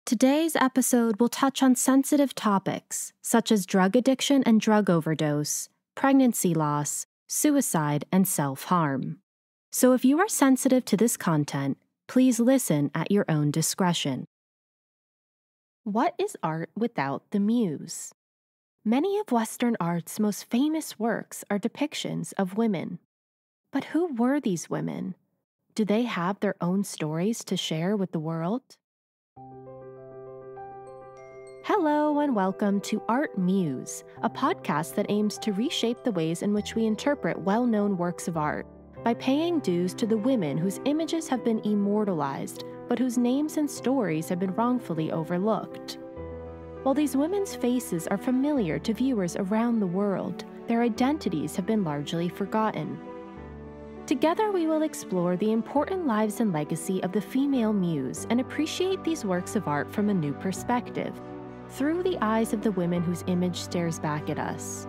Today's episode will touch on sensitive topics such as drug addiction and drug overdose, pregnancy loss, suicide, and self-harm. So if you are sensitive to this content, please listen at your own discretion. What is art without the muse? Many of Western art's most famous works are depictions of women. But who were these women? Do they have their own stories to share with the world? Hello and welcome to ArtMuse, a podcast that aims to reshape the ways in which we interpret well-known works of art by paying dues to the women whose images have been immortalized, but whose names and stories have been wrongfully overlooked. While these women's faces are familiar to viewers around the world, their identities have been largely forgotten. Together we will explore the important lives and legacy of the female muse and appreciate these works of art from a new perspective, through the eyes of the women whose image stares back at us.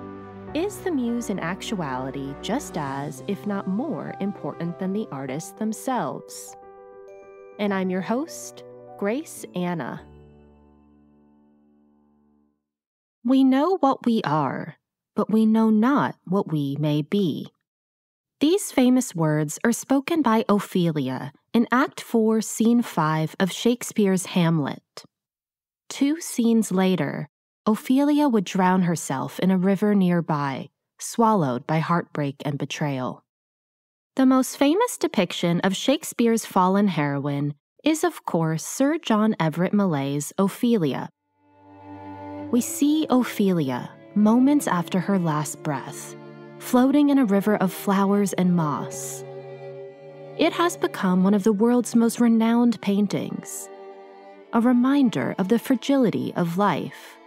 Is the muse in actuality just as, if not more, important than the artists themselves? And I'm your host, Grace Anna. We know what we are, but we know not what we may be. These famous words are spoken by Ophelia in Act 4, Scene 5 of Shakespeare's Hamlet. 2 scenes later, Ophelia would drown herself in a river nearby, swallowed by heartbreak and betrayal. The most famous depiction of Shakespeare's fallen heroine is, of course, Sir John Everett Millais' Ophelia. We see Ophelia, moments after her last breath, floating in a river of flowers and moss. It has become one of the world's most renowned paintings, a reminder of the fragility of life,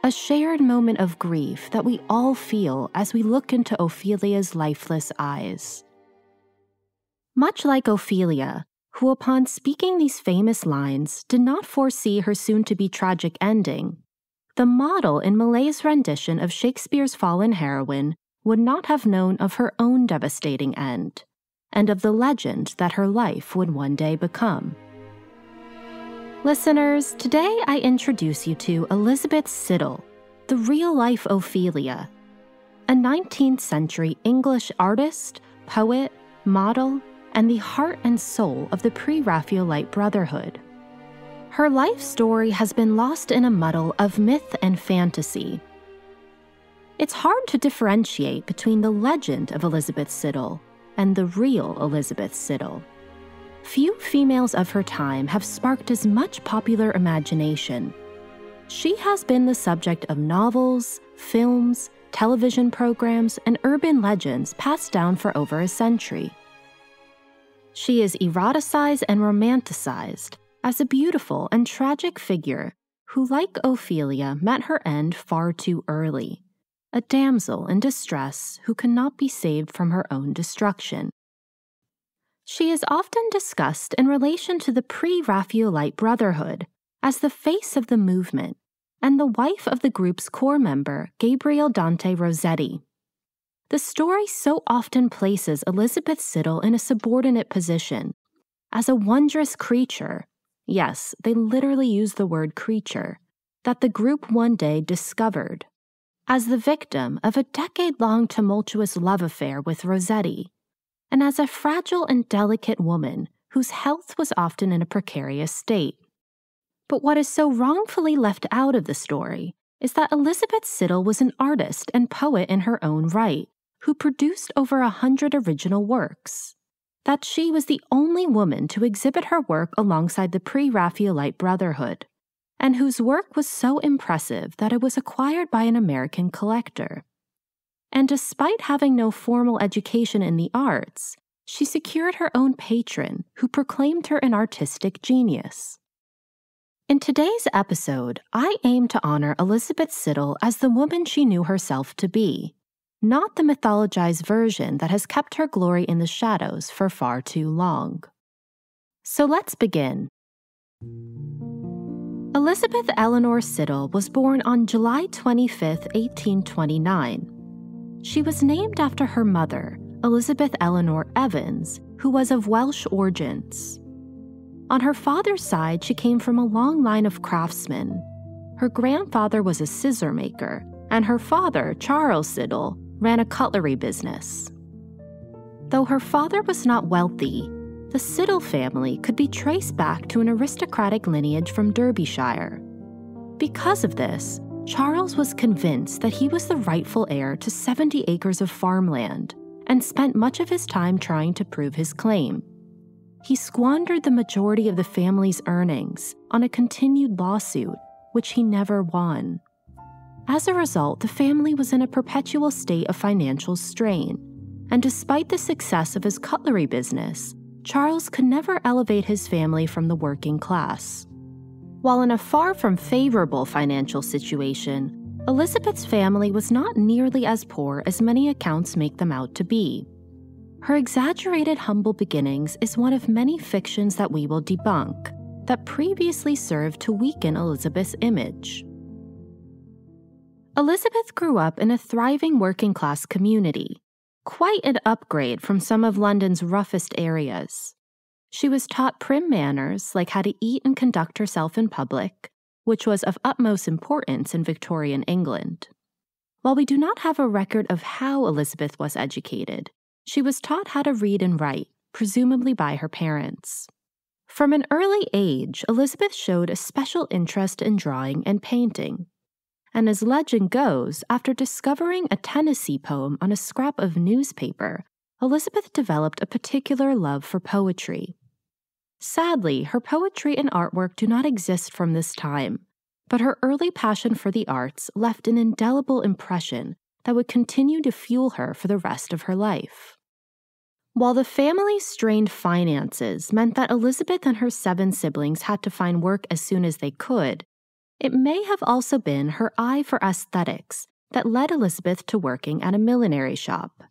a shared moment of grief that we all feel as we look into Ophelia's lifeless eyes. Much like Ophelia, who upon speaking these famous lines did not foresee her soon-to-be tragic ending, the model in Millais' rendition of Shakespeare's fallen heroine would not have known of her own devastating end, and of the legend that her life would one day become. Listeners, today I introduce you to Elizabeth Siddall, the real-life Ophelia, a 19th century English artist, poet, model, and the heart and soul of the Pre Raphaelite Brotherhood. Her life story has been lost in a muddle of myth and fantasy. It's hard to differentiate between the legend of Elizabeth Siddall and the real Elizabeth Siddall. Few females of her time have sparked as much popular imagination. She has been the subject of novels, films, television programs, and urban legends passed down for over a century. She is eroticized and romanticized as a beautiful and tragic figure who, like Ophelia, met her end far too early, a damsel in distress who cannot be saved from her own destruction. She is often discussed in relation to the Pre Raphaelite Brotherhood as the face of the movement and the wife of the group's core member, Gabriel Dante Rossetti. The story so often places Elizabeth Siddall in a subordinate position, as a wondrous creature, yes, they literally use the word creature, that the group one day discovered, as the victim of a decade-long tumultuous love affair with Rossetti, and as a fragile and delicate woman whose health was often in a precarious state. But what is so wrongfully left out of the story is that Elizabeth Siddall was an artist and poet in her own right, who produced over 100 original works. That she was the only woman to exhibit her work alongside the Pre Raphaelite Brotherhood, and whose work was so impressive that it was acquired by an American collector. And despite having no formal education in the arts, she secured her own patron, who proclaimed her an artistic genius. In today's episode, I aim to honor Elizabeth Siddall as the woman she knew herself to be, not the mythologized version that has kept her glory in the shadows for far too long. So let's begin. Elizabeth Eleanor Siddall was born on July 25, 1829. She was named after her mother, Elizabeth Eleanor Evans, who was of Welsh origins. On her father's side, she came from a long line of craftsmen. Her grandfather was a scissor maker, and her father, Charles Siddall, ran a cutlery business. Though her father was not wealthy, the Siddall family could be traced back to an aristocratic lineage from Derbyshire. Because of this, Charles was convinced that he was the rightful heir to 70 acres of farmland and spent much of his time trying to prove his claim. He squandered the majority of the family's earnings on a continued lawsuit, which he never won. As a result, the family was in a perpetual state of financial strain, and despite the success of his cutlery business, Charles could never elevate his family from the working class. While in a far from favorable financial situation, Elizabeth's family was not nearly as poor as many accounts make them out to be. Her exaggerated humble beginnings is one of many fictions that we will debunk that previously served to weaken Elizabeth's image. Elizabeth grew up in a thriving working-class community, quite an upgrade from some of London's roughest areas. She was taught prim manners like how to eat and conduct herself in public, which was of utmost importance in Victorian England. While we do not have a record of how Elizabeth was educated, she was taught how to read and write, presumably by her parents. From an early age, Elizabeth showed a special interest in drawing and painting. And as legend goes, after discovering a Tennessee poem on a scrap of newspaper, Elizabeth developed a particular love for poetry. Sadly, her poetry and artwork do not exist from this time, but her early passion for the arts left an indelible impression that would continue to fuel her for the rest of her life. While the family's strained finances meant that Elizabeth and her 7 siblings had to find work as soon as they could, it may have also been her eye for aesthetics that led Elizabeth to working at a millinery shop.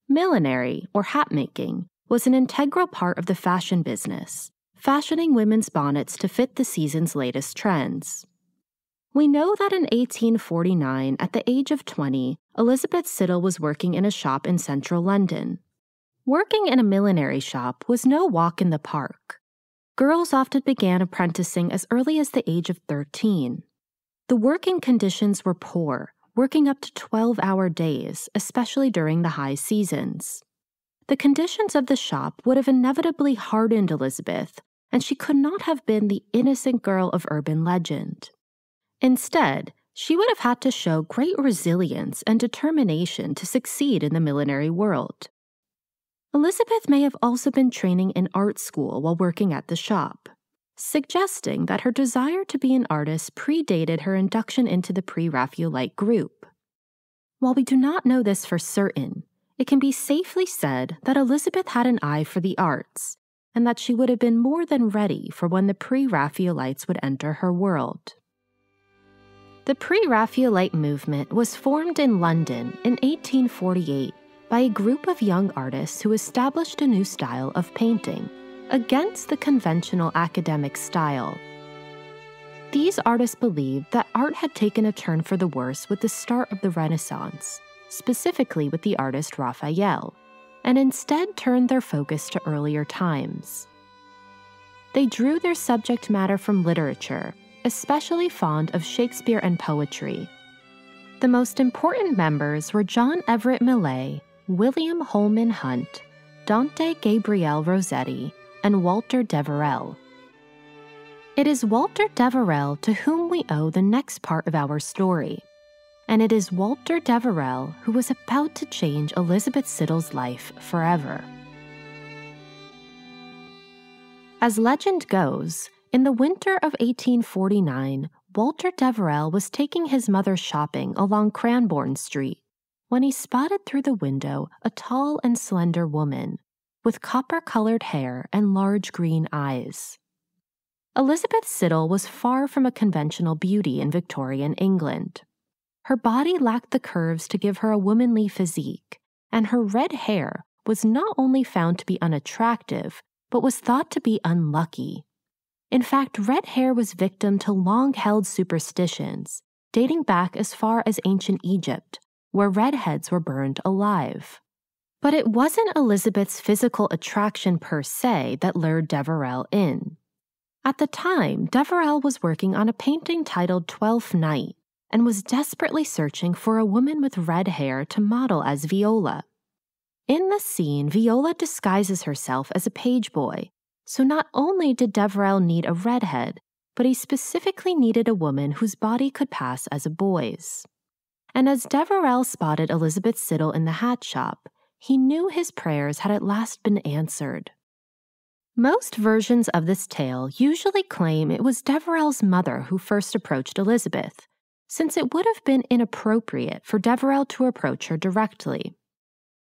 Millinery, or hat-making, was an integral part of the fashion business, fashioning women's bonnets to fit the season's latest trends. We know that in 1849, at the age of 20, Elizabeth Siddall was working in a shop in central London. Working in a millinery shop was no walk in the park. Girls often began apprenticing as early as the age of 13. The working conditions were poor, working up to 12-hour days, especially during the high seasons. The conditions of the shop would have inevitably hardened Elizabeth, and she could not have been the innocent girl of urban legend. Instead, she would have had to show great resilience and determination to succeed in the millinery world. Elizabeth may have also been training in art school while working at the shop, suggesting that her desire to be an artist predated her induction into the Pre Raphaelite group. While we do not know this for certain, it can be safely said that Elizabeth had an eye for the arts, and that she would have been more than ready for when the Pre Raphaelites would enter her world. The Pre Raphaelite movement was formed in London in 1848 by a group of young artists who established a new style of painting, against the conventional academic style. These artists believed that art had taken a turn for the worse with the start of the Renaissance, specifically with the artist Raphael, and instead turned their focus to earlier times. They drew their subject matter from literature, especially fond of Shakespeare and poetry. The most important members were John Everett Millais, William Holman Hunt, Dante Gabriel Rossetti, and Walter Deverell. It is Walter Deverell to whom we owe the next part of our story, and it is Walter Deverell who was about to change Elizabeth Siddall's life forever. As legend goes, in the winter of 1849, Walter Deverell was taking his mother shopping along Cranbourne Street when he spotted through the window a tall and slender woman with copper-colored hair and large green eyes. Elizabeth Siddall was far from a conventional beauty in Victorian England. Her body lacked the curves to give her a womanly physique, and her red hair was not only found to be unattractive, but was thought to be unlucky. In fact, red hair was victim to long-held superstitions, dating back as far as ancient Egypt, where redheads were burned alive. But it wasn't Elizabeth's physical attraction per se that lured Deverell in. At the time, Deverell was working on a painting titled Twelfth Night and was desperately searching for a woman with red hair to model as Viola. In the scene, Viola disguises herself as a page boy, so not only did Deverell need a redhead, but he specifically needed a woman whose body could pass as a boy's. And as Deverell spotted Elizabeth Siddall in the hat shop, he knew his prayers had at last been answered. Most versions of this tale usually claim it was Deverell's mother who first approached Elizabeth, since it would have been inappropriate for Deverell to approach her directly.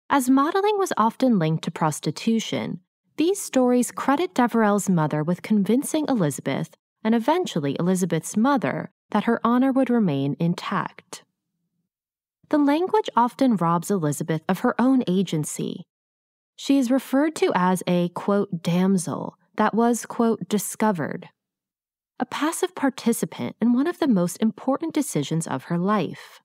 As modeling was often linked to prostitution, these stories credit Deverell's mother with convincing Elizabeth, and eventually Elizabeth's mother, that her honor would remain intact. The language often robs Elizabeth of her own agency. She is referred to as a, quote, damsel that was, quote, discovered, a passive participant in one of the most important decisions of her life.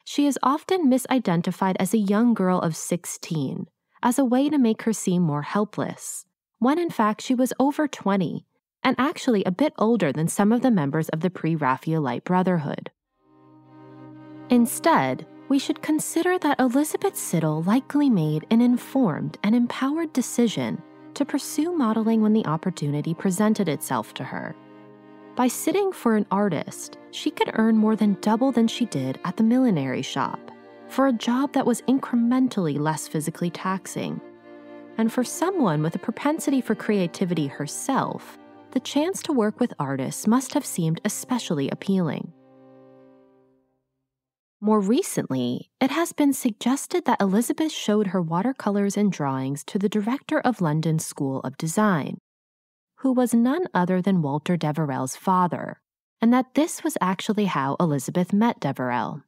She is often misidentified as a young girl of 16, as a way to make her seem more helpless, when in fact she was over 20, and actually a bit older than some of the members of the Pre Raphaelite Brotherhood. Instead, we should consider that Elizabeth Siddall likely made an informed and empowered decision to pursue modeling when the opportunity presented itself to her. By sitting for an artist, she could earn more than double than she did at the millinery shop, for a job that was incrementally less physically taxing. And for someone with a propensity for creativity herself, the chance to work with artists must have seemed especially appealing. More recently, it has been suggested that Elizabeth showed her watercolors and drawings to the director of London's School of Design, who was none other than Walter Deverell's father, and that this was actually how Elizabeth met Deverell.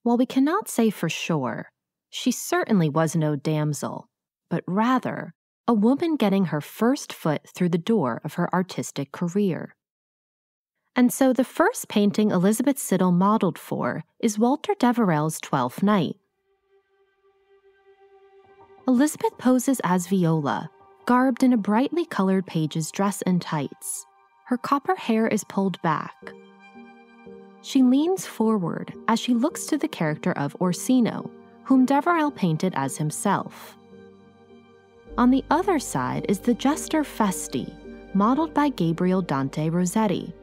While we cannot say for sure, she certainly was no damsel, but rather a woman getting her first foot through the door of her artistic career. And so the first painting Elizabeth Siddall modeled for is Walter Deverell's Twelfth Night. Elizabeth poses as Viola, garbed in a brightly colored page's dress and tights. Her copper hair is pulled back. She leans forward as she looks to the character of Orsino, whom Deverell painted as himself. On the other side is the jester Festi, modeled by Gabriel Dante Rossetti.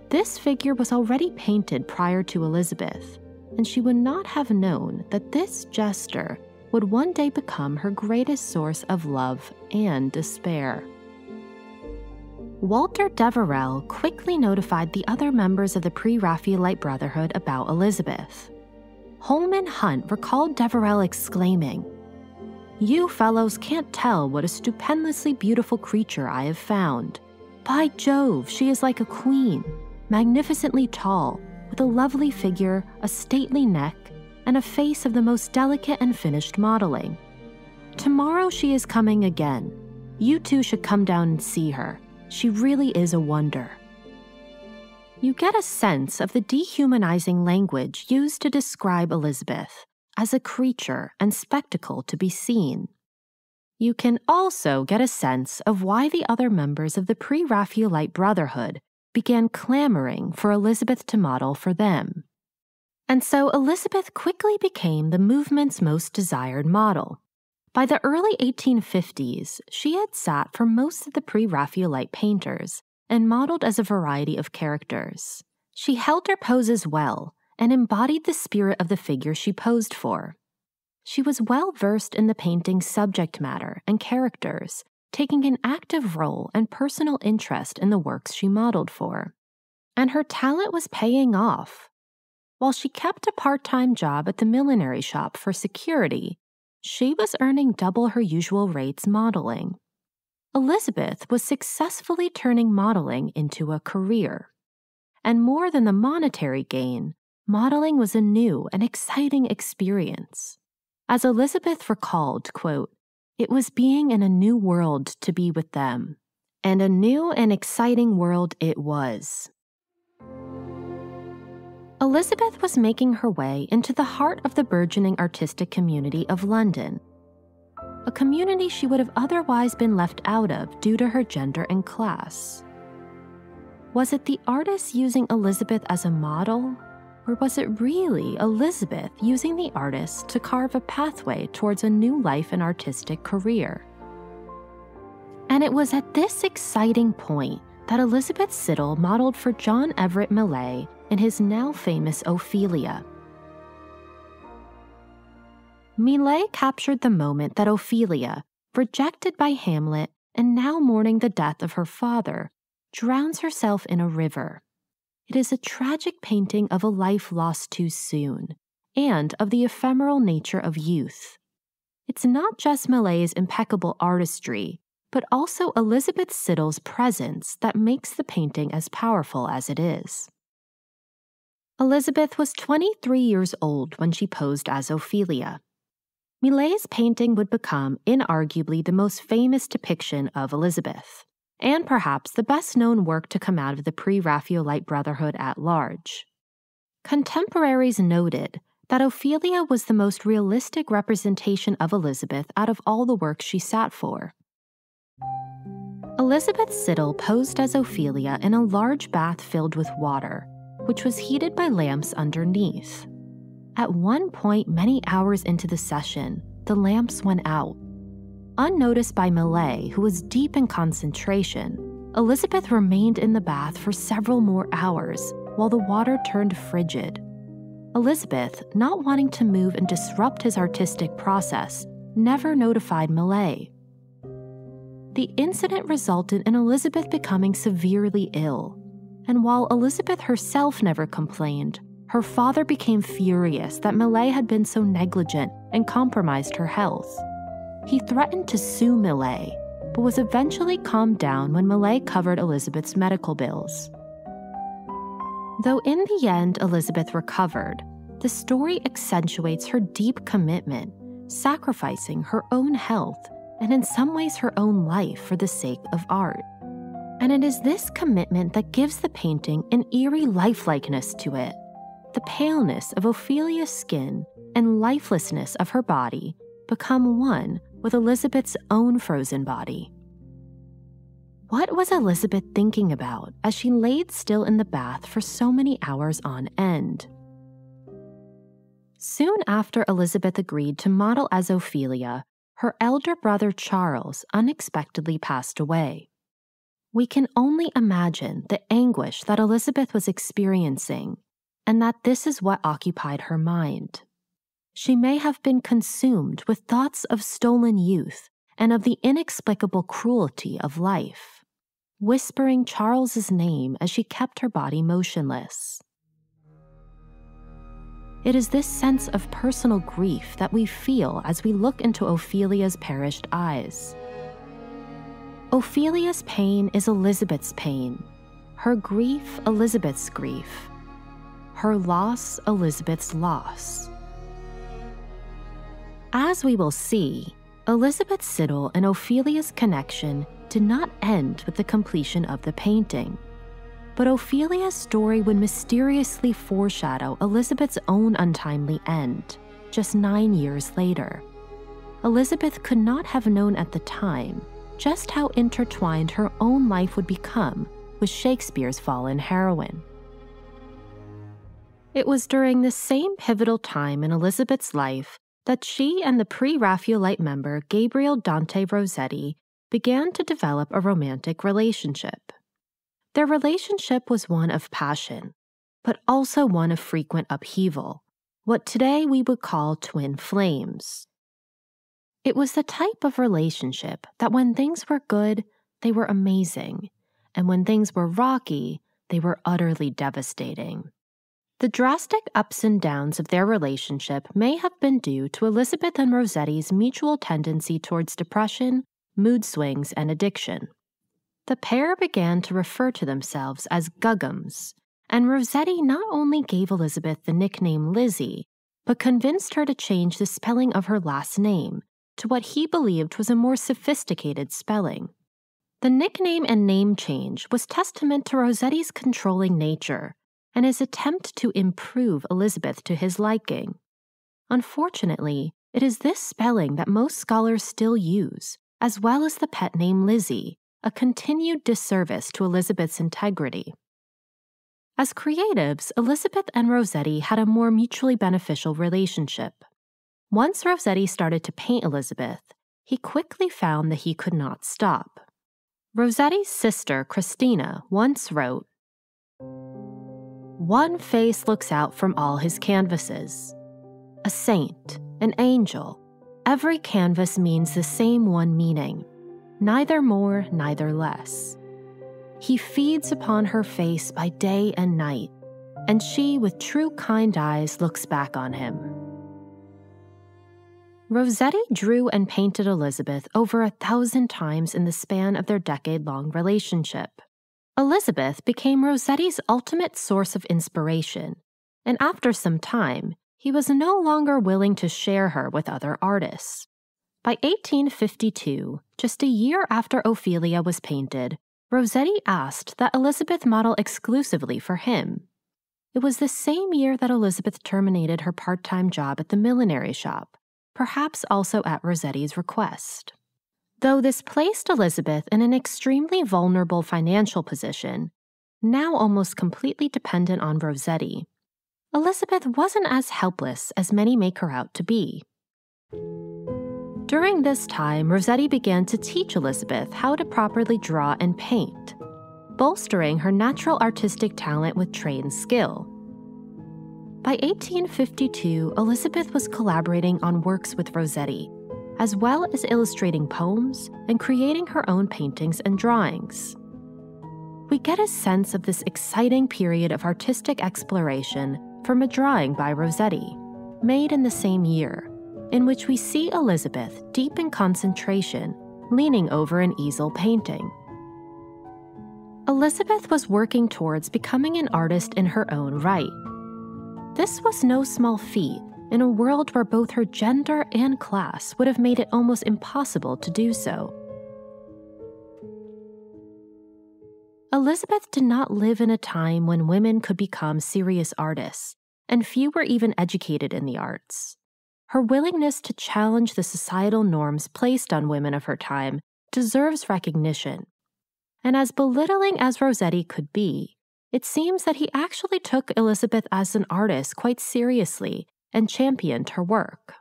This figure was already painted prior to Elizabeth, and she would not have known that this jester would one day become her greatest source of love and despair. Walter Deverell quickly notified the other members of the Pre Raphaelite Brotherhood about Elizabeth. Holman Hunt recalled Deverell exclaiming, "You fellows can't tell what a stupendously beautiful creature I have found. By Jove, she is like a queen, magnificently tall, with a lovely figure, a stately neck, and a face of the most delicate and finished modeling. Tomorrow she is coming again. You two should come down and see her. She really is a wonder." You get a sense of the dehumanizing language used to describe Elizabeth as a creature and spectacle to be seen. You can also get a sense of why the other members of the Pre Raphaelite Brotherhood began clamoring for Elizabeth to model for them. And so Elizabeth quickly became the movement's most desired model. By the early 1850s, she had sat for most of the Pre Raphaelite painters and modeled as a variety of characters. She held her poses well and embodied the spirit of the figure she posed for. She was well versed in the painting's subject matter and characters, taking an active role and personal interest in the works she modeled for. And her talent was paying off. While she kept a part-time job at the millinery shop for security, she was earning double her usual rates modeling. Elizabeth was successfully turning modeling into a career. And more than the monetary gain, modeling was a new and exciting experience. As Elizabeth recalled, quote, "It was being in a new world to be with them, and a new and exciting world it was." Elizabeth was making her way into the heart of the burgeoning artistic community of London, a community she would have otherwise been left out of due to her gender and class. Was it the artist using Elizabeth as a model? Or was it really Elizabeth using the artist to carve a pathway towards a new life and artistic career? And it was at this exciting point that Elizabeth Siddall modeled for John Everett Millais in his now famous Ophelia. Millais captured the moment that Ophelia, rejected by Hamlet and now mourning the death of her father, drowns herself in a river. It is a tragic painting of a life lost too soon, and of the ephemeral nature of youth. It's not just Millais' impeccable artistry, but also Elizabeth Siddall's presence that makes the painting as powerful as it is. Elizabeth was 23 years old when she posed as Ophelia. Millais' painting would become inarguably the most famous depiction of Elizabeth, and perhaps the best-known work to come out of the Pre Raphaelite Brotherhood at large. Contemporaries noted that Ophelia was the most realistic representation of Elizabeth out of all the works she sat for. Elizabeth Siddall posed as Ophelia in a large bath filled with water, which was heated by lamps underneath. At one point, many hours into the session, the lamps went out. Unnoticed by Millais, who was deep in concentration, Elizabeth remained in the bath for several more hours while the water turned frigid. Elizabeth, not wanting to move and disrupt his artistic process, never notified Millais. The incident resulted in Elizabeth becoming severely ill, and while Elizabeth herself never complained, her father became furious that Millais had been so negligent and compromised her health. He threatened to sue Millais, but was eventually calmed down when Millais covered Elizabeth's medical bills. Though in the end Elizabeth recovered, the story accentuates her deep commitment, sacrificing her own health and in some ways her own life for the sake of art. And it is this commitment that gives the painting an eerie lifelikeness to it. The paleness of Ophelia's skin and lifelessness of her body become one with Elizabeth's own frozen body. What was Elizabeth thinking about as she laid still in the bath for so many hours on end? Soon after Elizabeth agreed to model as Ophelia, her elder brother Charles unexpectedly passed away. We can only imagine the anguish that Elizabeth was experiencing, and that this is what occupied her mind. She may have been consumed with thoughts of stolen youth and of the inexplicable cruelty of life, whispering Charles's name as she kept her body motionless. It is this sense of personal grief that we feel as we look into Ophelia's perished eyes. Ophelia's pain is Elizabeth's pain, her grief Elizabeth's grief, her loss Elizabeth's loss. As we will see, Elizabeth Siddall and Ophelia's connection did not end with the completion of the painting, but Ophelia's story would mysteriously foreshadow Elizabeth's own untimely end, just 9 years later. Elizabeth could not have known at the time just how intertwined her own life would become with Shakespeare's fallen heroine. It was during this same pivotal time in Elizabeth's life that she and the Pre Raphaelite member Gabriel Dante Rossetti began to develop a romantic relationship. Their relationship was one of passion, but also one of frequent upheaval, what today we would call twin flames. It was the type of relationship that when things were good, they were amazing, and when things were rocky, they were utterly devastating. The drastic ups and downs of their relationship may have been due to Elizabeth and Rossetti's mutual tendency towards depression, mood swings, and addiction. The pair began to refer to themselves as Guggums, and Rossetti not only gave Elizabeth the nickname Lizzie, but convinced her to change the spelling of her last name to what he believed was a more sophisticated spelling. The nickname and name change was testament to Rossetti's controlling nature and his attempt to improve Elizabeth to his liking. Unfortunately, it is this spelling that most scholars still use, as well as the pet name Lizzie, a continued disservice to Elizabeth's integrity. As creatives, Elizabeth and Rossetti had a more mutually beneficial relationship. Once Rossetti started to paint Elizabeth, he quickly found that he could not stop. Rossetti's sister, Christina, once wrote, "One face looks out from all his canvases. A saint, an angel. Every canvas means the same one meaning, neither more, neither less. He feeds upon her face by day and night, and she with true kind eyes looks back on him." Rossetti drew and painted Elizabeth over 1,000 times in the span of their decade-long relationship. Elizabeth became Rossetti's ultimate source of inspiration, and after some time, he was no longer willing to share her with other artists. By 1852, just a year after Ophelia was painted, Rossetti asked that Elizabeth model exclusively for him. It was the same year that Elizabeth terminated her part-time job at the millinery shop, perhaps also at Rossetti's request. Though this placed Elizabeth in an extremely vulnerable financial position, now almost completely dependent on Rossetti, Elizabeth wasn't as helpless as many make her out to be. During this time, Rossetti began to teach Elizabeth how to properly draw and paint, bolstering her natural artistic talent with trained skill. By 1852, Elizabeth was collaborating on works with Rossetti, as well as illustrating poems and creating her own paintings and drawings. We get a sense of this exciting period of artistic exploration from a drawing by Rossetti, made in the same year, in which we see Elizabeth deep in concentration, leaning over an easel painting. Elizabeth was working towards becoming an artist in her own right. This was no small feat in a world where both her gender and class would have made it almost impossible to do so. Elizabeth did not live in a time when women could become serious artists, and few were even educated in the arts. Her willingness to challenge the societal norms placed on women of her time deserves recognition. And as belittling as Rossetti could be, it seems that he actually took Elizabeth as an artist quite seriously and championed her work.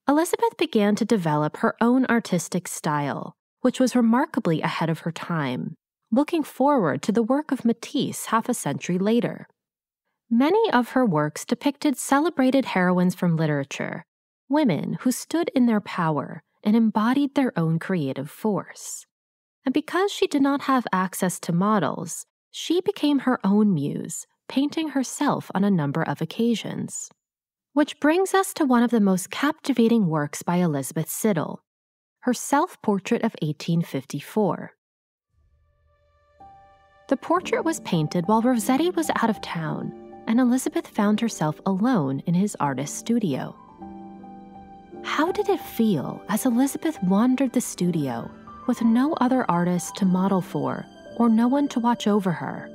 Elizabeth began to develop her own artistic style, which was remarkably ahead of her time, looking forward to the work of Matisse half a century later. Many of her works depicted celebrated heroines from literature, women who stood in their power and embodied their own creative force. And because she did not have access to models, she became her own muse, painting herself on a number of occasions. Which brings us to one of the most captivating works by Elizabeth Siddall, her self-portrait of 1854. The portrait was painted while Rossetti was out of town, and Elizabeth found herself alone in his artist's studio. How did it feel as Elizabeth wandered the studio with no other artist to model for or no one to watch over her?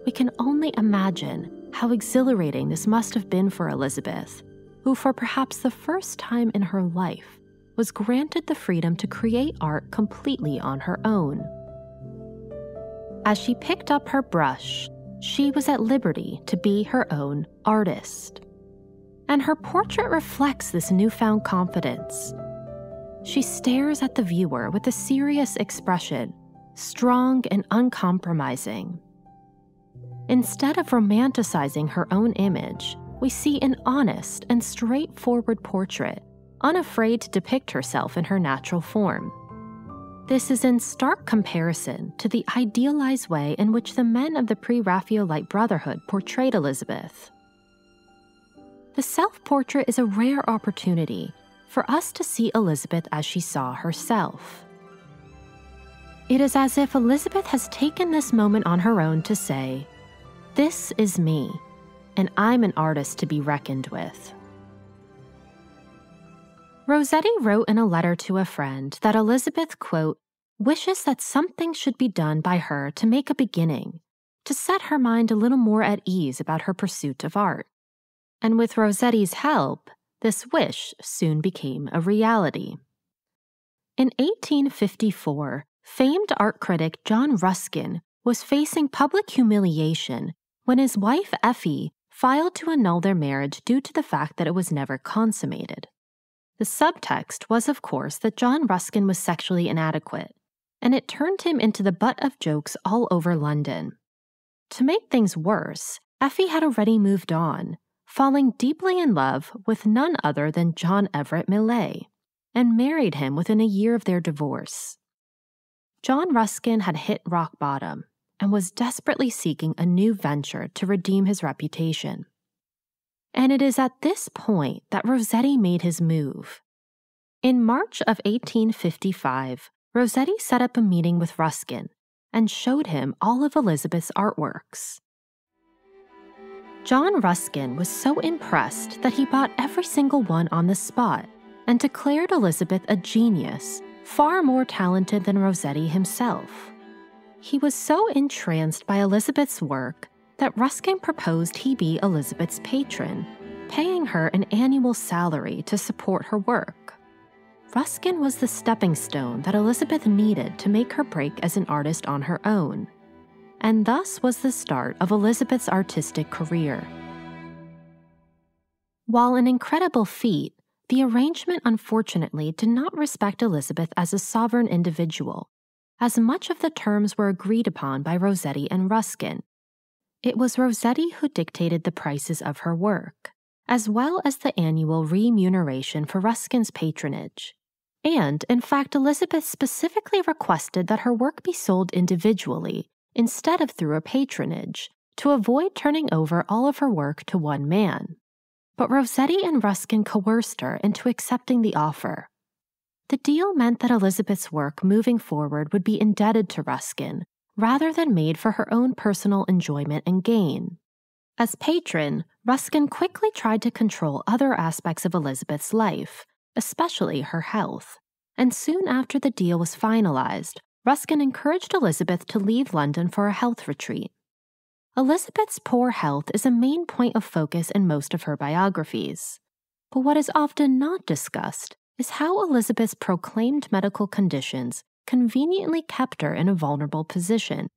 We can only imagine how exhilarating this must have been for Elizabeth, who for perhaps the first time in her life was granted the freedom to create art completely on her own. As she picked up her brush, she was at liberty to be her own artist. And her portrait reflects this newfound confidence. She stares at the viewer with a serious expression, strong and uncompromising. Instead of romanticizing her own image, we see an honest and straightforward portrait, unafraid to depict herself in her natural form. This is in stark comparison to the idealized way in which the men of the Pre Raphaelite Brotherhood portrayed Elizabeth. The self-portrait is a rare opportunity for us to see Elizabeth as she saw herself. It is as if Elizabeth has taken this moment on her own to say, "This is me, and I'm an artist to be reckoned with." Rossetti wrote in a letter to a friend that Elizabeth, quote, wishes that something should be done by her to make a beginning, to set her mind a little more at ease about her pursuit of art. And with Rossetti's help, this wish soon became a reality. In 1854, famed art critic John Ruskin was facing public humiliation when his wife Effie filed to annul their marriage due to the fact that it was never consummated. The subtext was, of course, that John Ruskin was sexually inadequate, and it turned him into the butt of jokes all over London. To make things worse, Effie had already moved on, falling deeply in love with none other than John Everett Millais, and married him within a year of their divorce. John Ruskin had hit rock bottom and was desperately seeking a new venture to redeem his reputation. And it is at this point that Rossetti made his move. In March of 1855, Rossetti set up a meeting with Ruskin and showed him all of Elizabeth's artworks. John Ruskin was so impressed that he bought every single one on the spot and declared Elizabeth a genius, far more talented than Rossetti himself. He was so entranced by Elizabeth's work that Ruskin proposed he be Elizabeth's patron, paying her an annual salary to support her work. Ruskin was the stepping stone that Elizabeth needed to make her break as an artist on her own, and thus was the start of Elizabeth's artistic career. While an incredible feat, the arrangement unfortunately did not respect Elizabeth as a sovereign individual, as much of the terms were agreed upon by Rossetti and Ruskin. It was Rossetti who dictated the prices of her work, as well as the annual remuneration for Ruskin's patronage. And, in fact, Elizabeth specifically requested that her work be sold individually instead of through a patronage, to avoid turning over all of her work to one man. But Rossetti and Ruskin coerced her into accepting the offer. The deal meant that Elizabeth's work moving forward would be indebted to Ruskin, rather than made for her own personal enjoyment and gain. As patron, Ruskin quickly tried to control other aspects of Elizabeth's life, especially her health, and soon after the deal was finalized, Ruskin encouraged Elizabeth to leave London for a health retreat. Elizabeth's poor health is a main point of focus in most of her biographies, but what is often not discussed is how Elizabeth's proclaimed medical conditions conveniently kept her in a vulnerable position.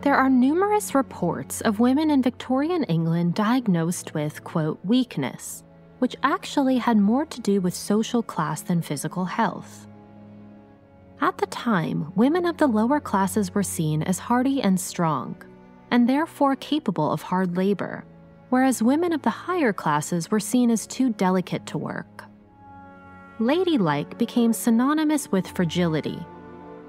There are numerous reports of women in Victorian England diagnosed with, quote, weakness, which actually had more to do with social class than physical health. At the time, women of the lower classes were seen as hardy and strong, and therefore capable of hard labor, whereas women of the higher classes were seen as too delicate to work. Ladylike became synonymous with fragility.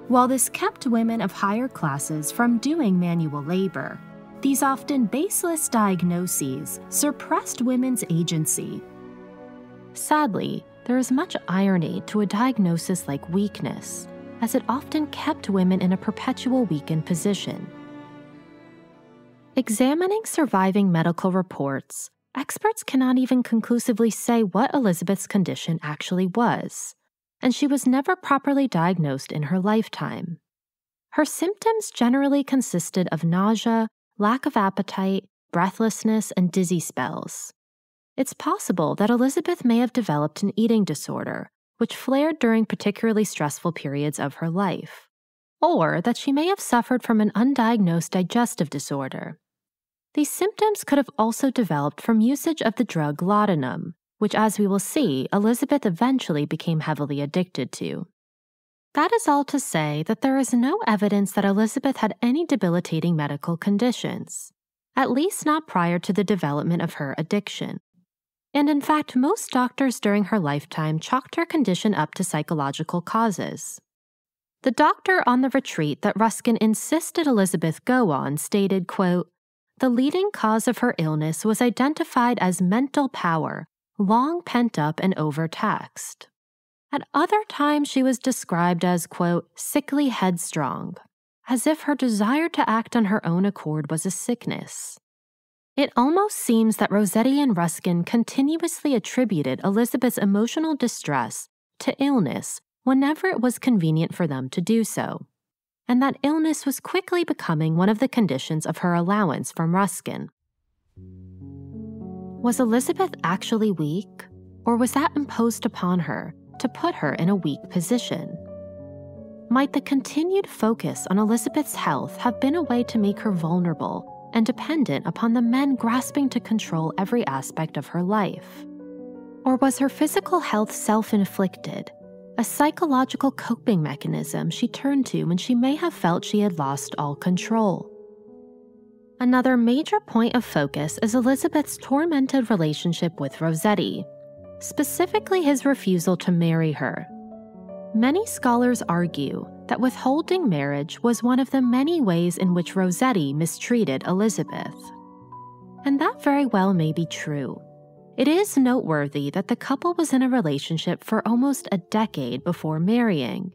While this kept women of higher classes from doing manual labor, these often baseless diagnoses suppressed women's agency. Sadly, there is much irony to a diagnosis like weakness, as it often kept women in a perpetual weakened position. Examining surviving medical reports, experts cannot even conclusively say what Elizabeth's condition actually was, and she was never properly diagnosed in her lifetime. Her symptoms generally consisted of nausea, lack of appetite, breathlessness, and dizzy spells. It's possible that Elizabeth may have developed an eating disorder, which flared during particularly stressful periods of her life, or that she may have suffered from an undiagnosed digestive disorder. These symptoms could have also developed from usage of the drug laudanum, which, as we will see, Elizabeth eventually became heavily addicted to. That is all to say that there is no evidence that Elizabeth had any debilitating medical conditions, at least not prior to the development of her addiction. And in fact, most doctors during her lifetime chalked her condition up to psychological causes. The doctor on the retreat that Ruskin insisted Elizabeth go on stated, quote, "The leading cause of her illness was identified as mental power, long pent up and overtaxed. At other times she was described as, quote, sickly headstrong, as if her desire to act on her own accord was a sickness." It almost seems that Rossetti and Ruskin continuously attributed Elizabeth's emotional distress to illness whenever it was convenient for them to do so, and that illness was quickly becoming one of the conditions of her allowance from Ruskin. Was Elizabeth actually weak, or was that imposed upon her to put her in a weak position? might the continued focus on Elizabeth's health have been a way to make her vulnerable and dependent upon the men grasping to control every aspect of her life? Or was her physical health self-inflicted, a psychological coping mechanism she turned to when she may have felt she had lost all control? Another major point of focus is Elizabeth's tormented relationship with Rossetti, specifically his refusal to marry her. Many scholars argue that withholding marriage was one of the many ways in which Rossetti mistreated Elizabeth. And that very well may be true. It is noteworthy that the couple was in a relationship for almost a decade before marrying,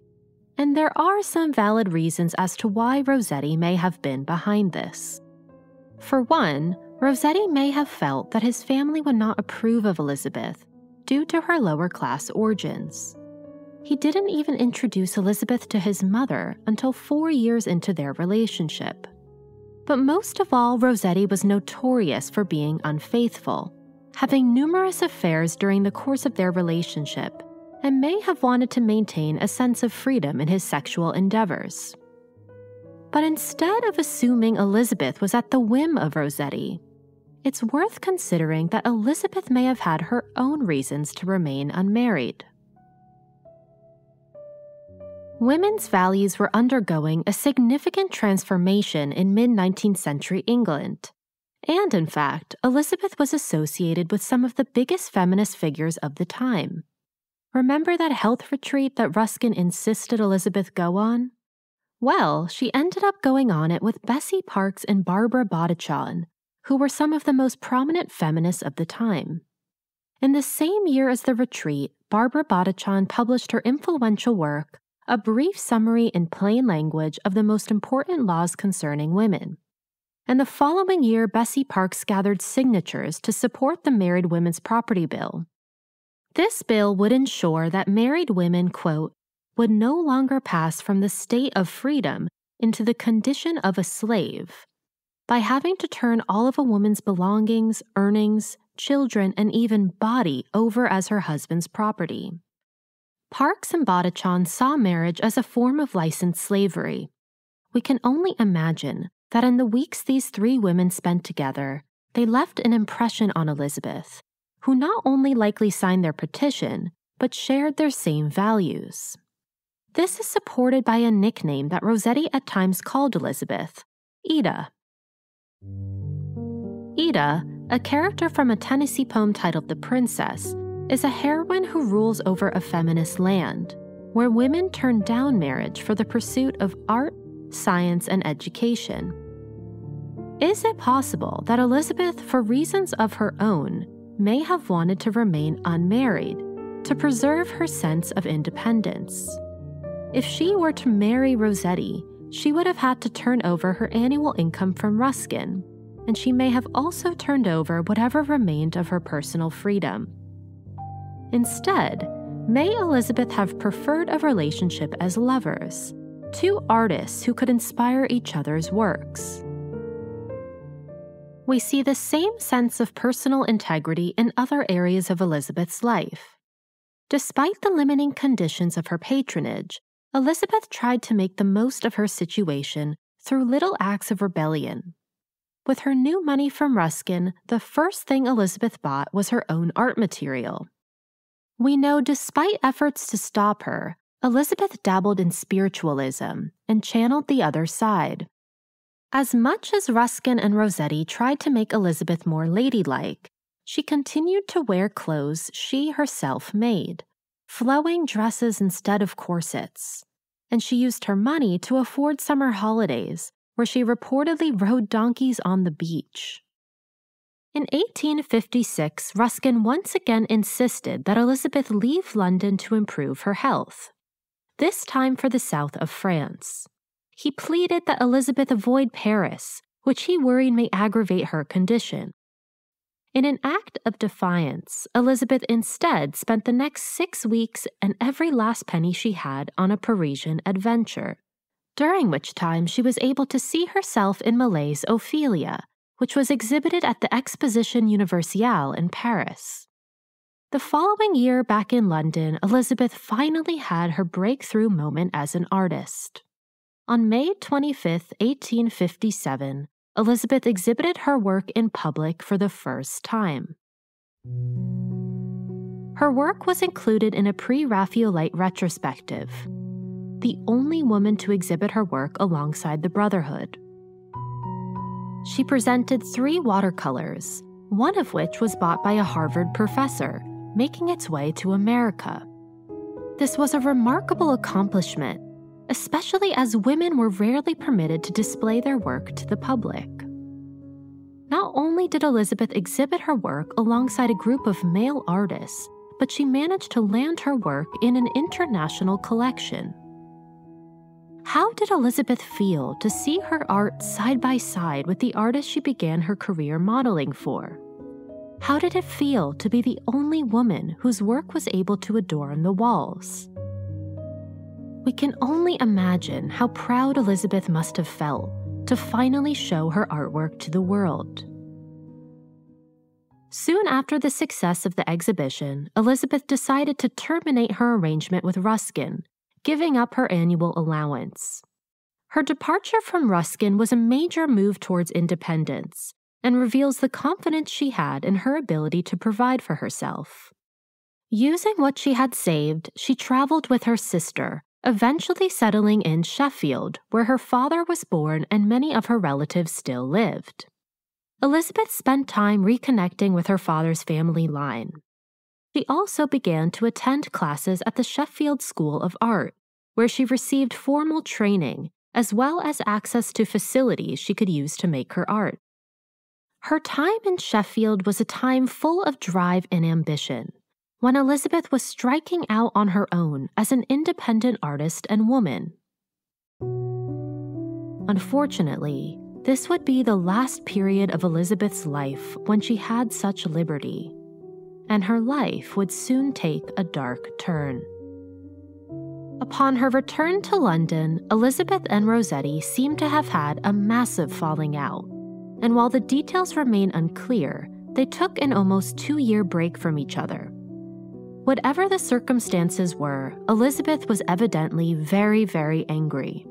and there are some valid reasons as to why Rossetti may have been behind this. For one, Rossetti may have felt that his family would not approve of Elizabeth due to her lower-class origins. He didn't even introduce Elizabeth to his mother until 4 years into their relationship. But most of all, Rossetti was notorious for being unfaithful, having numerous affairs during the course of their relationship, and may have wanted to maintain a sense of freedom in his sexual endeavors. But instead of assuming Elizabeth was at the whim of Rossetti, it's worth considering that Elizabeth may have had her own reasons to remain unmarried. Women's values were undergoing a significant transformation in mid-19th century England, and in fact, Elizabeth was associated with some of the biggest feminist figures of the time. Remember that health retreat that Ruskin insisted Elizabeth go on? Well, she ended up going on it with Bessie Parks and Barbara Bodichon, who were some of the most prominent feminists of the time. In the same year as the retreat, Barbara Bodichon published her influential work, A Brief Summary in Plain Language of the Most Important Laws Concerning Women. And the following year, Bessie Parks gathered signatures to support the Married Women's Property Bill. This bill would ensure that married women, quote, would no longer pass from the state of freedom into the condition of a slave, by having to turn all of a woman's belongings, earnings, children, and even body over as her husband's property. Parks and Bodichon saw marriage as a form of licensed slavery. We can only imagine that in the weeks these three women spent together, they left an impression on Elizabeth, who not only likely signed their petition, but shared their same values. This is supported by a nickname that Rossetti at times called Elizabeth, Ida. Ida, a character from a Tennessee poem titled The Princess, is a heroine who rules over a feminist land, where women turn down marriage for the pursuit of art, science, and education. Is it possible that Elizabeth, for reasons of her own, may have wanted to remain unmarried, to preserve her sense of independence? If she were to marry Rossetti, she would have had to turn over her annual income from Ruskin, and she may have also turned over whatever remained of her personal freedom. Instead, may Elizabeth have preferred a relationship as lovers, two artists who could inspire each other's works. We see the same sense of personal integrity in other areas of Elizabeth's life. Despite the limiting conditions of her patronage, Elizabeth tried to make the most of her situation through little acts of rebellion. With her new money from Ruskin, the first thing Elizabeth bought was her own art material. We know despite efforts to stop her, Elizabeth dabbled in spiritualism and channeled the other side. As much as Ruskin and Rossetti tried to make Elizabeth more ladylike, she continued to wear clothes she herself made, flowing dresses instead of corsets, and she used her money to afford summer holidays, where she reportedly rode donkeys on the beach. In 1856, Ruskin once again insisted that Elizabeth leave London to improve her health, this time for the south of France. He pleaded that Elizabeth avoid Paris, which he worried may aggravate her condition. In an act of defiance, Elizabeth instead spent the next 6 weeks and every last penny she had on a Parisian adventure, during which time she was able to see herself in Millais' Ophelia, which was exhibited at the Exposition Universelle in Paris. The following year back in London, Elizabeth finally had her breakthrough moment as an artist. On May 25, 1857, Elizabeth exhibited her work in public for the first time. Her work was included in a Pre Raphaelite retrospective, the only woman to exhibit her work alongside the Brotherhood. She presented 3 watercolors, one of which was bought by a Harvard professor, making its way to America. This was a remarkable accomplishment, especially as women were rarely permitted to display their work to the public. Not only did Elizabeth exhibit her work alongside a group of male artists, but she managed to land her work in an international collection. How did Elizabeth feel to see her art side by side with the artist she began her career modeling for? How did it feel to be the only woman whose work was able to adorn the walls? We can only imagine how proud Elizabeth must have felt to finally show her artwork to the world. Soon after the success of the exhibition, Elizabeth decided to terminate her arrangement with Ruskin, giving up her annual allowance. Her departure from Ruskin was a major move towards independence and reveals the confidence she had in her ability to provide for herself. Using what she had saved, she traveled with her sister, eventually settling in Sheffield, where her father was born and many of her relatives still lived. Elizabeth spent time reconnecting with her father's family line. She also began to attend classes at the Sheffield School of Art, where she received formal training, as well as access to facilities she could use to make her art. Her time in Sheffield was a time full of drive and ambition, when Elizabeth was striking out on her own as an independent artist and woman. Unfortunately, this would be the last period of Elizabeth's life when she had such liberty, and her life would soon take a dark turn. Upon her return to London, Elizabeth and Rossetti seem to have had a massive falling out, and while the details remain unclear, they took an almost 2-year break from each other. Whatever the circumstances were, Elizabeth was evidently very, very angry.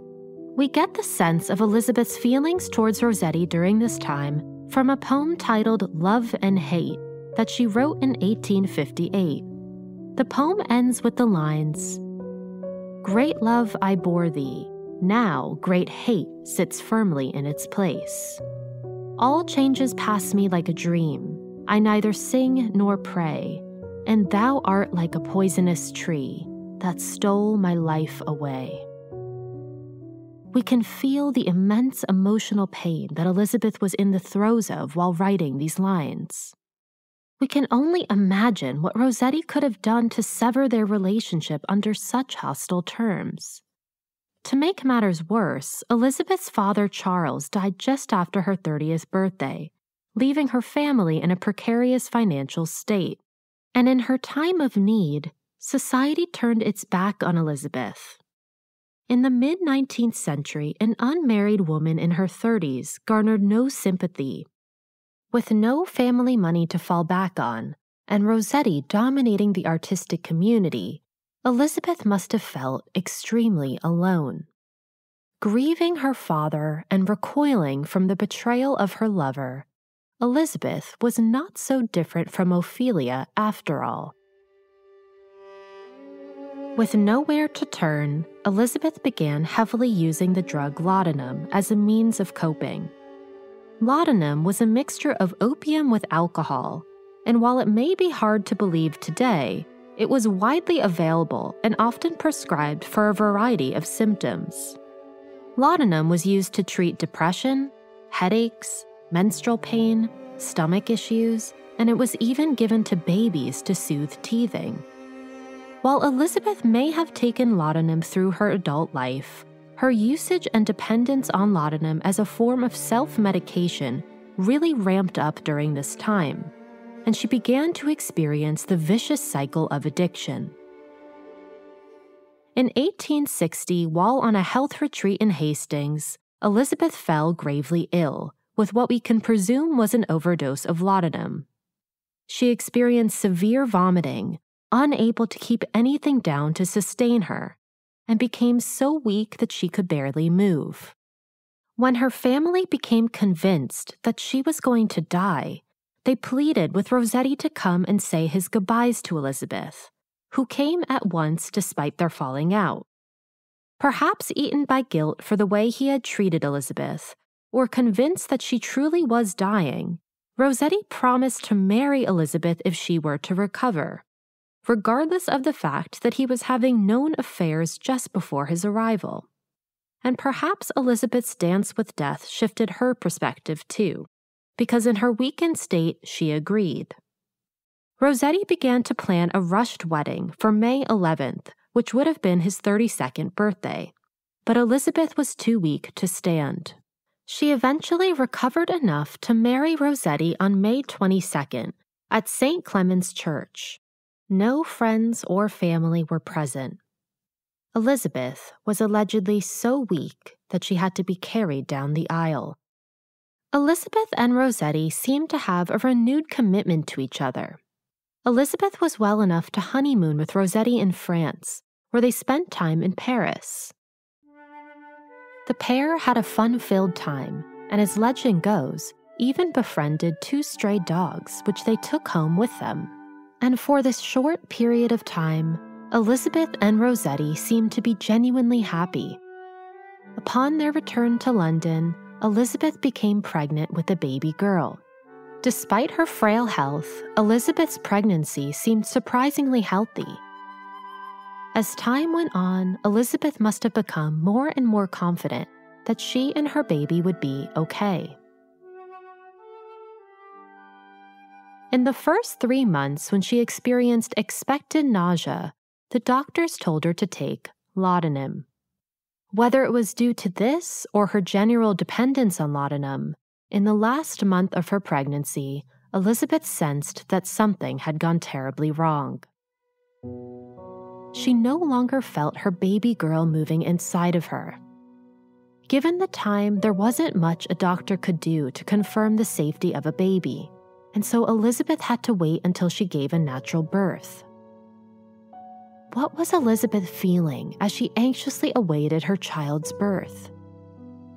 We get the sense of Elizabeth's feelings towards Rossetti during this time from a poem titled Love and Hate that she wrote in 1858. The poem ends with the lines, "Great love I bore thee, now great hate sits firmly in its place. All changes pass me like a dream, I neither sing nor pray, and thou art like a poisonous tree that stole my life away." We can feel the immense emotional pain that Elizabeth was in the throes of while writing these lines. We can only imagine what Rossetti could have done to sever their relationship under such hostile terms. To make matters worse, Elizabeth's father Charles died just after her 30th birthday, leaving her family in a precarious financial state. And in her time of need, society turned its back on Elizabeth. In the mid-19th century, an unmarried woman in her 30s garnered no sympathy. With no family money to fall back on, and Rossetti dominating the artistic community, Elizabeth must have felt extremely alone. Grieving her father and recoiling from the betrayal of her lover, Elizabeth was not so different from Ophelia after all. With nowhere to turn, Elizabeth began heavily using the drug laudanum as a means of coping. Laudanum was a mixture of opium with alcohol, and while it may be hard to believe today, it was widely available and often prescribed for a variety of symptoms. Laudanum was used to treat depression, headaches, menstrual pain, stomach issues, and it was even given to babies to soothe teething. While Elizabeth may have taken laudanum through her adult life, her usage and dependence on laudanum as a form of self-medication really ramped up during this time, and she began to experience the vicious cycle of addiction. In 1860, while on a health retreat in Hastings, Elizabeth fell gravely ill with what we can presume was an overdose of laudanum. She experienced severe vomiting, unable to keep anything down to sustain her, and became so weak that she could barely move. When her family became convinced that she was going to die, they pleaded with Rossetti to come and say his goodbyes to Elizabeth, who came at once despite their falling out. Perhaps eaten by guilt for the way he had treated Elizabeth, or convinced that she truly was dying, Rossetti promised to marry Elizabeth if she were to recover, regardless of the fact that he was having known affairs just before his arrival. And perhaps Elizabeth's dance with death shifted her perspective too, because in her weakened state she agreed. Rossetti began to plan a rushed wedding for May 11th, which would have been his 32nd birthday, but Elizabeth was too weak to stand. She eventually recovered enough to marry Rossetti on May 22nd at St. Clement's Church. No friends or family were present. Elizabeth was allegedly so weak that she had to be carried down the aisle. Elizabeth and Rossetti seemed to have a renewed commitment to each other. Elizabeth was well enough to honeymoon with Rossetti in France, where they spent time in Paris. The pair had a fun-filled time, and as legend goes, even befriended 2 stray dogs, which they took home with them. And for this short period of time, Elizabeth and Rossetti seemed to be genuinely happy. Upon their return to London, Elizabeth became pregnant with a baby girl. Despite her frail health, Elizabeth's pregnancy seemed surprisingly healthy. As time went on, Elizabeth must have become more and more confident that she and her baby would be okay. In the first 3 months when she experienced expected nausea, the doctors told her to take laudanum. Whether it was due to this or her general dependence on laudanum, in the last month of her pregnancy, Elizabeth sensed that something had gone terribly wrong. She no longer felt her baby girl moving inside of her. Given the time, there wasn't much a doctor could do to confirm the safety of a baby, and so Elizabeth had to wait until she gave a natural birth. What was Elizabeth feeling as she anxiously awaited her child's birth?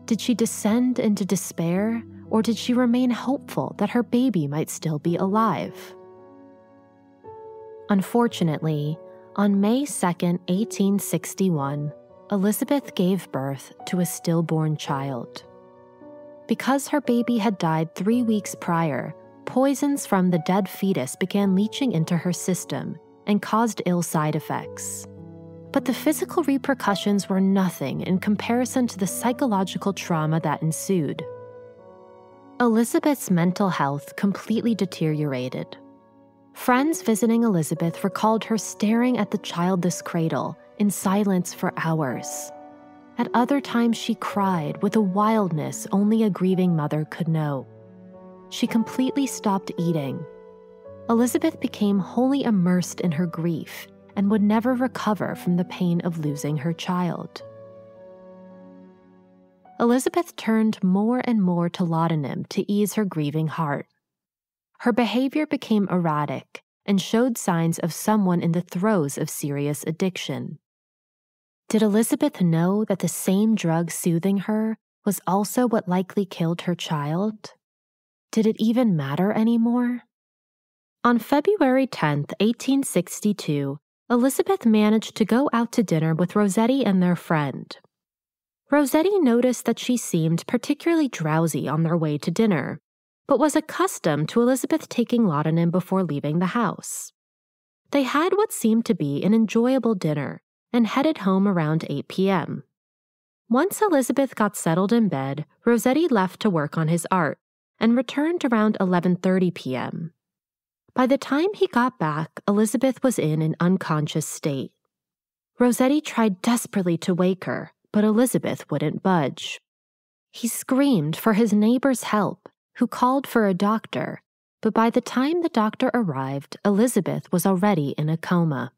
Did she descend into despair, or did she remain hopeful that her baby might still be alive? Unfortunately, on May 2, 1861, Elizabeth gave birth to a stillborn child. Because her baby had died 3 weeks prior, poisons from the dead fetus began leaching into her system and caused ill side effects. But the physical repercussions were nothing in comparison to the psychological trauma that ensued. Elizabeth's mental health completely deteriorated. Friends visiting Elizabeth recalled her staring at the childless cradle in silence for hours. At other times, she cried with a wildness only a grieving mother could know. She completely stopped eating. Elizabeth became wholly immersed in her grief and would never recover from the pain of losing her child. Elizabeth turned more and more to laudanum to ease her grieving heart. Her behavior became erratic and showed signs of someone in the throes of serious addiction. Did Elizabeth know that the same drug soothing her was also what likely killed her child? Did it even matter anymore? On February 10, 1862, Elizabeth managed to go out to dinner with Rossetti and their friend. Rossetti noticed that she seemed particularly drowsy on their way to dinner, but was accustomed to Elizabeth taking laudanum before leaving the house. They had what seemed to be an enjoyable dinner and headed home around 8 p.m. Once Elizabeth got settled in bed, Rossetti left to work on his art and returned around 11:30 p.m. By the time he got back, Elizabeth was in an unconscious state. Rossetti tried desperately to wake her, but Elizabeth wouldn't budge. He screamed for his neighbor's help, who called for a doctor, but by the time the doctor arrived, Elizabeth was already in a coma.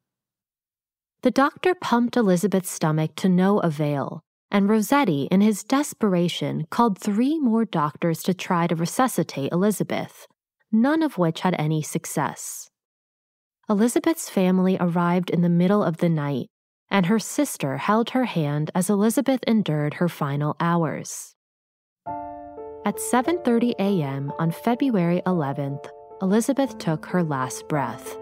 The doctor pumped Elizabeth's stomach to no avail, and Rossetti, in his desperation, called 3 more doctors to try to resuscitate Elizabeth, none of which had any success. Elizabeth's family arrived in the middle of the night, and her sister held her hand as Elizabeth endured her final hours. At 7:30 a.m. on February 11th, Elizabeth took her last breath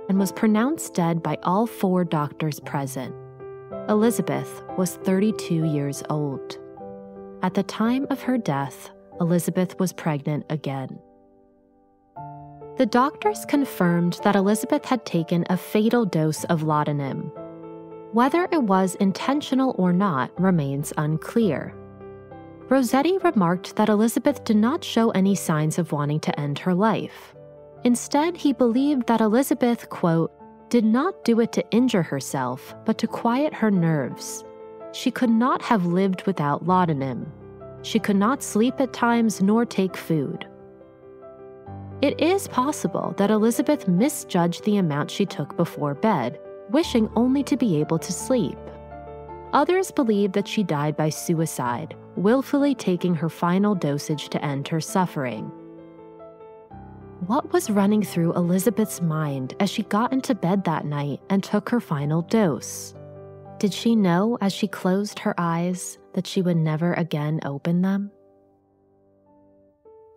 and was pronounced dead by all 4 doctors present. Elizabeth was 32 years old. At the time of her death, Elizabeth was pregnant again. The doctors confirmed that Elizabeth had taken a fatal dose of laudanum. Whether it was intentional or not remains unclear. Rossetti remarked that Elizabeth did not show any signs of wanting to end her life. Instead, he believed that Elizabeth, quote, did not do it to injure herself, but to quiet her nerves. She could not have lived without laudanum. She could not sleep at times nor take food. It is possible that Elizabeth misjudged the amount she took before bed, wishing only to be able to sleep. Others believe that she died by suicide, willfully taking her final dosage to end her suffering. What was running through Elizabeth's mind as she got into bed that night and took her final dose? Did she know as she closed her eyes that she would never again open them?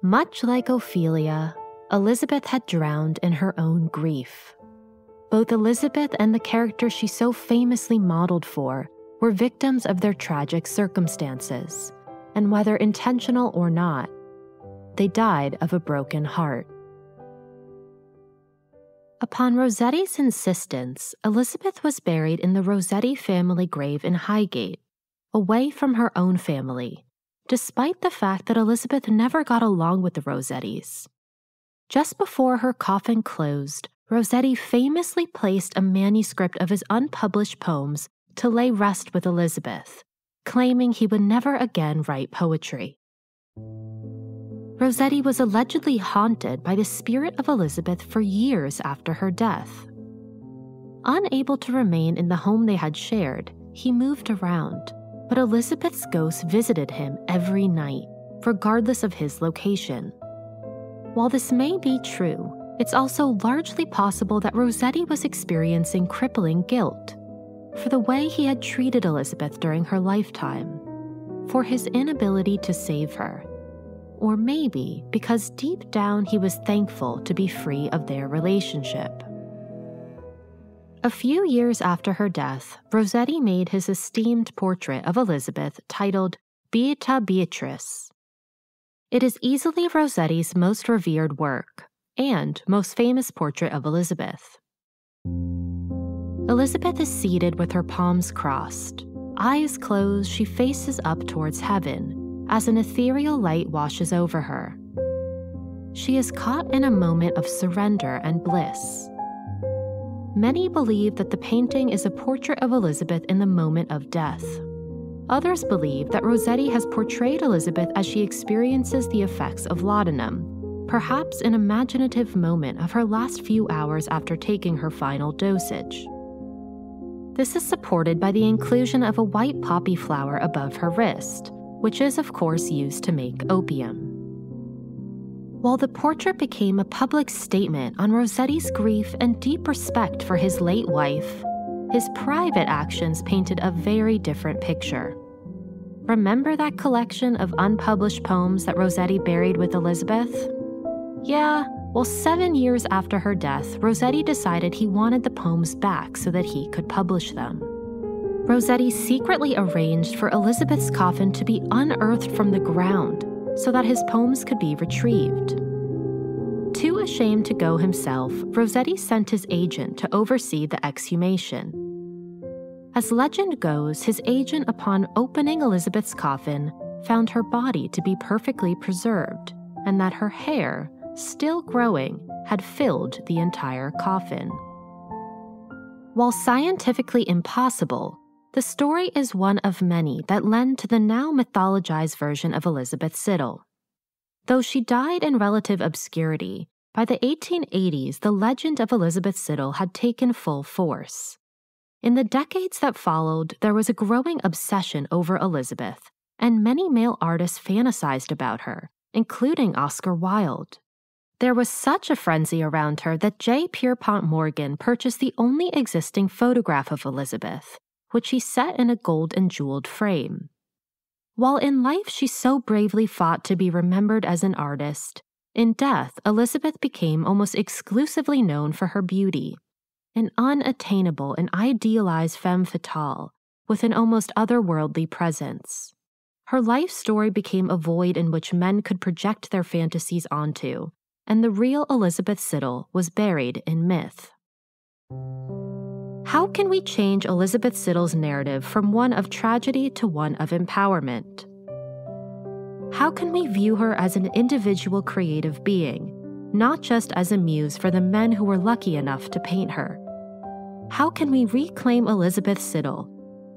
Much like Ophelia, Elizabeth had drowned in her own grief. Both Elizabeth and the character she so famously modeled for were victims of their tragic circumstances, and whether intentional or not, they died of a broken heart. Upon Rossetti's insistence, Elizabeth was buried in the Rossetti family grave in Highgate, away from her own family, despite the fact that Elizabeth never got along with the Rossettis. Just before her coffin closed, Rossetti famously placed a manuscript of his unpublished poems to lay rest with Elizabeth, claiming he would never again write poetry. Rossetti was allegedly haunted by the spirit of Elizabeth for years after her death. Unable to remain in the home they had shared, he moved around, but Elizabeth's ghost visited him every night, regardless of his location. While this may be true, it's also largely possible that Rossetti was experiencing crippling guilt for the way he had treated Elizabeth during her lifetime, for his inability to save her, or maybe because deep down he was thankful to be free of their relationship. A few years after her death, Rossetti made his esteemed portrait of Elizabeth titled Beata Beatrice. It is easily Rossetti's most revered work and most famous portrait of Elizabeth. Elizabeth is seated with her palms crossed. Eyes closed, she faces up towards heaven as an ethereal light washes over her. She is caught in a moment of surrender and bliss. Many believe that the painting is a portrait of Elizabeth in the moment of death. Others believe that Rossetti has portrayed Elizabeth as she experiences the effects of laudanum, perhaps an imaginative moment of her last few hours after taking her final dosage. This is supported by the inclusion of a white poppy flower above her wrist, which is of course used to make opium. While the portrait became a public statement on Rossetti's grief and deep respect for his late wife, his private actions painted a very different picture. Remember that collection of unpublished poems that Rossetti buried with Elizabeth? Yeah, well, 7 years after her death, Rossetti decided he wanted the poems back so that he could publish them. Rossetti secretly arranged for Elizabeth's coffin to be unearthed from the ground so that his poems could be retrieved. Too ashamed to go himself, Rossetti sent his agent to oversee the exhumation. As legend goes, his agent, upon opening Elizabeth's coffin, found her body to be perfectly preserved, and that her hair, still growing, had filled the entire coffin. While scientifically impossible, the story is one of many that lend to the now mythologized version of Elizabeth Siddall. Though she died in relative obscurity, by the 1880s the legend of Elizabeth Siddall had taken full force. In the decades that followed, there was a growing obsession over Elizabeth, and many male artists fantasized about her, including Oscar Wilde. There was such a frenzy around her that J. Pierpont Morgan purchased the only existing photograph of Elizabeth, which he set in a gold and jeweled frame. While in life she so bravely fought to be remembered as an artist, in death Elizabeth became almost exclusively known for her beauty, an unattainable and idealized femme fatale with an almost otherworldly presence. Her life story became a void in which men could project their fantasies onto, and the real Elizabeth Siddall was buried in myth. How can we change Elizabeth Siddall's narrative from one of tragedy to one of empowerment? How can we view her as an individual creative being, not just as a muse for the men who were lucky enough to paint her? How can we reclaim Elizabeth Siddall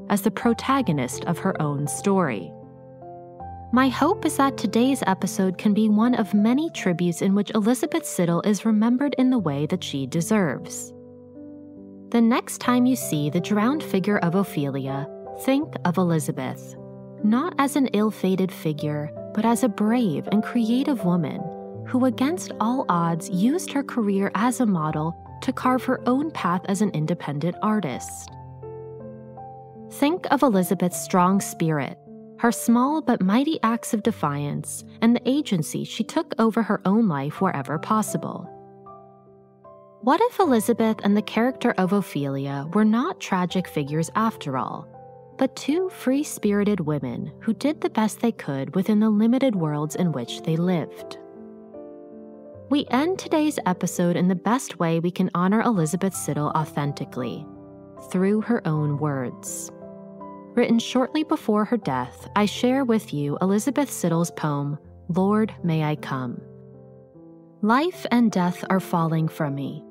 as the protagonist of her own story? My hope is that today's episode can be one of many tributes in which Elizabeth Siddall is remembered in the way that she deserves. The next time you see the drowned figure of Ophelia, think of Elizabeth, not as an ill-fated figure, but as a brave and creative woman who, against all odds, used her career as a model to carve her own path as an independent artist. Think of Elizabeth's strong spirit, her small but mighty acts of defiance, and the agency she took over her own life wherever possible. What if Elizabeth and the character of Ophelia were not tragic figures after all, but two free-spirited women who did the best they could within the limited worlds in which they lived? We end today's episode in the best way we can honor Elizabeth Siddall authentically, through her own words. Written shortly before her death, I share with you Elizabeth Siddall's poem, Lord, May I Come. Life and death are falling from me.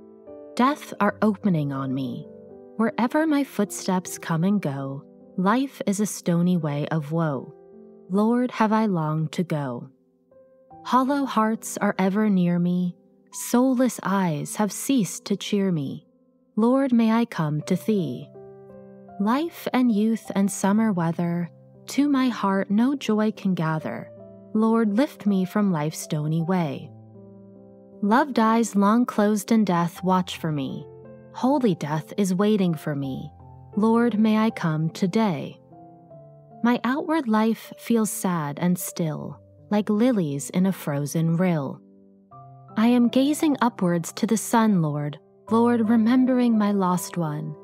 Death are opening on me. Wherever my footsteps come and go, life is a stony way of woe. Lord, have I longed to go. Hollow hearts are ever near me. Soulless eyes have ceased to cheer me. Lord, may I come to thee. Life and youth and summer weather, to my heart no joy can gather. Lord, lift me from life's stony way. Loved eyes long closed in death watch for me. Holy death is waiting for me. Lord, may I come today. My outward life feels sad and still, like lilies in a frozen rill. I am gazing upwards to the sun, Lord, Lord, remembering my lost one.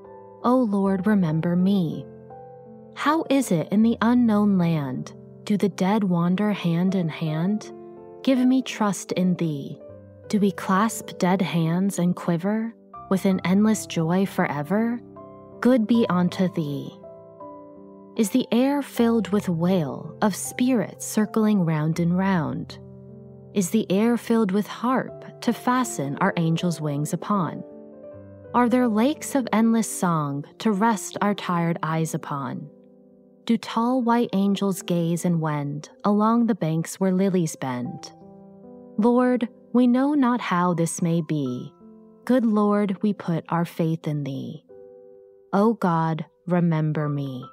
O Lord, remember me. How is it in the unknown land? Do the dead wander hand in hand? Give me trust in thee. Do we clasp dead hands and quiver with an endless joy forever? Good be unto thee. Is the air filled with wail of spirits circling round and round? Is the air filled with harp to fasten our angels' wings upon? Are there lakes of endless song to rest our tired eyes upon? Do tall white angels gaze and wend along the banks where lilies bend? Lord, we know not how this may be. Good Lord, we put our faith in thee. O God, remember me.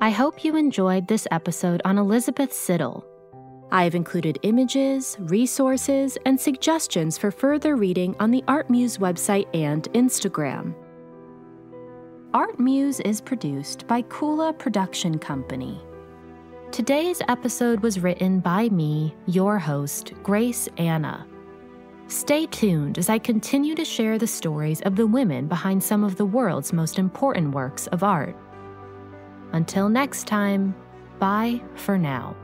I hope you enjoyed this episode on Elizabeth Siddall. I have included images, resources, and suggestions for further reading on the ArtMuse website and Instagram. ArtMuse is produced by Kula Production Company. Today's episode was written by me, your host, Grace Anna. Stay tuned as I continue to share the stories of the women behind some of the world's most important works of art. Until next time, bye for now.